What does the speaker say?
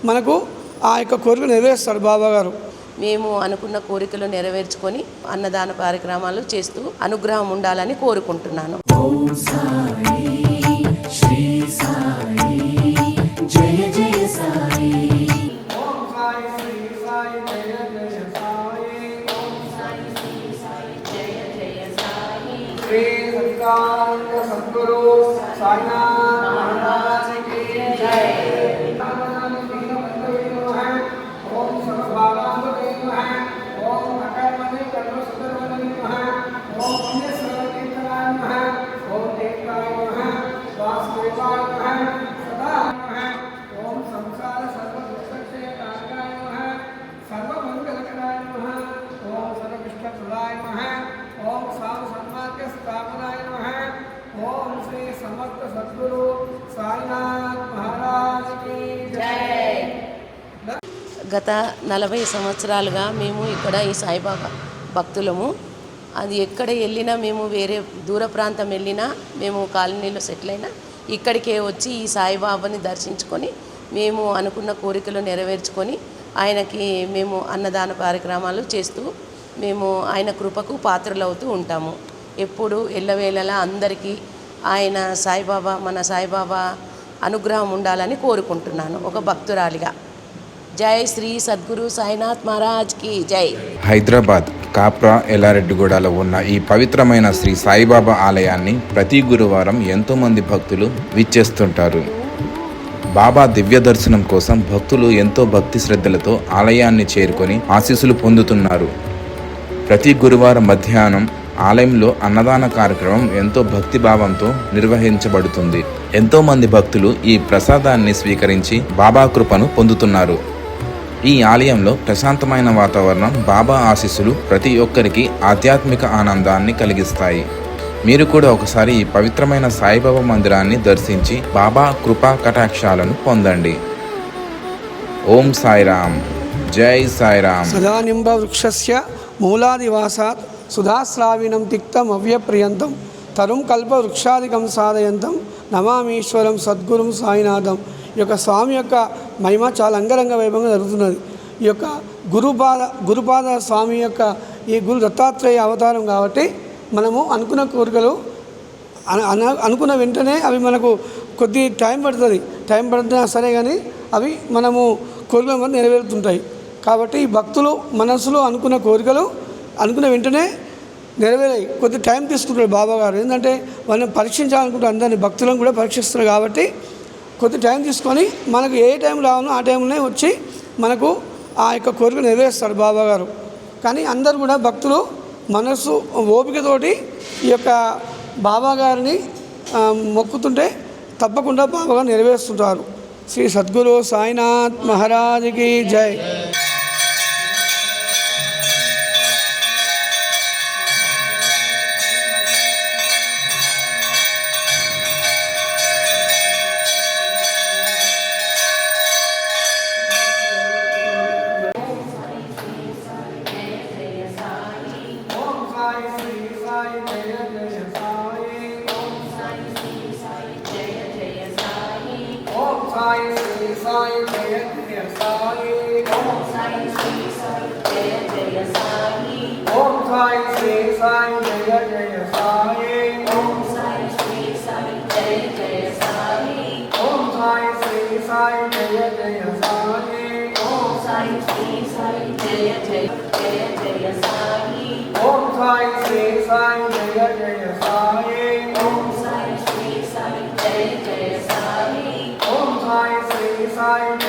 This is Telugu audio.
మనకు ఆ యొక్క కోరిక నెరవేరుస్తాడు బాబాగారు. మేము అనుకున్న కోరికలు నెరవేర్చుకొని అన్నదాన కార్యక్రమాలు చేస్తూ అనుగ్రహం ఉండాలని కోరుకుంటున్నాను. ఓం సాయి శ్రీ సాయి జయ జయ సాయి. ఓం సాయి శ్రీ సాయి జయ జయ సాయి. ఓం సాయి శ్రీ సాయి జయ జయ సాయి. శ్రీ సత్యానంద సద్గురు సాయినాథ్ మహారాజ్ కి జై. ఓం సర్వభావాంతకే నమః. ఓం అకర్మణి కర్మ సుందరవనే నమః. ఓం పుణ్య సర్వకీర్తనాయ నమః. ఓం ఏకాయ నమః. వాసుదేవాయ నమః. సదా నమః. ఓం సంసార సర్వదుఃఖక్షయకారకాయ నమః. సర్వమంగళకరాయ నమః. ఓం సర్వవిష్ణుప్రదాయ నమః. ఓం సాధు సన్మార్గ స్థాపనాయ నమః. ఓం శ్రీ సమర్థ సద్గురు సాయినాథ్ మహారాజ్ కి జై. గత 40 సంవత్సరాలుగా మేము ఇక్కడ ఈ సాయిబాబా భక్తులము. అది ఎక్కడ వెళ్ళినా మేము వేరే దూర ప్రాంతం వెళ్ళినా మేము కాలనీలో సెటిల్ అయినా ఇక్కడికే వచ్చి ఈ సాయిబాబాని దర్శించుకొని మేము అనుకున్న కోరికలు నెరవేర్చుకొని ఆయనకి మేము అన్నదాన కార్యక్రమాలు చేస్తూ మేము ఆయన కృపకు పాత్రలవుతూ ఉంటాము. ఎప్పుడు ఎల్లవేళలా అందరికీ ఆయన సాయిబాబా మన సాయిబాబా అనుగ్రహం ఉండాలని కోరుకుంటున్నాను ఒక భక్తురాలిగా. జై శ్రీ సద్గురు సాయినాథ్ మహారాజ్ కి జై. హైదరాబాద్ కాప్రా ఎల్లారెడ్డిగూడలో ఉన్న ఈ పవిత్రమైన శ్రీ సాయిబాబా ఆలయాన్ని ప్రతి గురువారం ఎంతోమంది భక్తులు విచ్చేస్తుంటారు. బాబా దివ్య దర్శనం కోసం భక్తులు ఎంతో భక్తి శ్రద్ధలతో ఆలయాన్ని చేరుకొని ఆశీస్సులు పొందుతున్నారు. ప్రతి గురువారం మధ్యాహ్నం ఆలయంలో అన్నదాన కార్యక్రమం ఎంతో భక్తిభావంతో నిర్వహించబడుతుంది. ఎంతోమంది భక్తులు ఈ ప్రసాదాన్ని స్వీకరించి బాబా కృపను పొందుతున్నారు. ఈ ఆలయంలో ప్రశాంతమైన వాతావరణం, బాబా ఆశీస్సులు ప్రతి ఒక్కరికి ఆధ్యాత్మిక ఆనందాన్ని కలిగిస్తాయి. మీరు కూడా ఒకసారి ఈ పవిత్రమైన సాయిబాబా మందిరాన్ని దర్శించి బాబా కృపా కటాక్షాలను పొందండి. ఓం సాయిరామ్. జై సాయిరామ్. సదానింబ వృక్షస్య మూలాదివాసాత్ సుధాస్రావిణం తిక్తం అవ్యప్రియంతం తరుం కల్ప వృక్షాదికం సాధయంతం నమామీశ్వరం సద్గురుం సాయినాథం. ఈ యొక్క స్వామి యొక్క మహిమ చాలా అంగరంగ వైభవంగా జరుగుతున్నది. ఈ యొక్క గురుపాద స్వామి యొక్క ఈ గురు దత్తాత్రేయ అవతారం కాబట్టి మనము అనుకున్న కోరికలు అనుకున్న వెంటనే అవి మనకు కొద్ది టైం పడుతున్నా సరే కానీ అవి మనము కోరికల మీద నెరవేరుతుంటాయి. కాబట్టి ఈ భక్తులు మనసులో అనుకున్న కోరికలు అనుకున్న వెంటనే నెరవేరాయి. కొద్ది టైం తీసుకుంటారు బాబా గారు. ఏంటంటే వాళ్ళని పరీక్షించాలనుకుంటారు, అందరినీ భక్తులను కూడా పరీక్షిస్తారు కాబట్టి కొద్ది టైం తీసుకొని మనకు ఏ టైం రావాలో ఆ టైంలోనే వచ్చి మనకు ఆ యొక్క కోరిక నెరవేరుస్తాడు బాబా గారు. కానీ అందరూ కూడా భక్తులు మనసు ఓపికతోటి ఈ యొక్క బాబా గారిని మొక్కుతుంటే తప్పకుండా బాబా గారు నెరవేరుస్తుంటారు. శ్రీ సద్గురు సాయినాథ్ మహారాజ్కి జై. Sai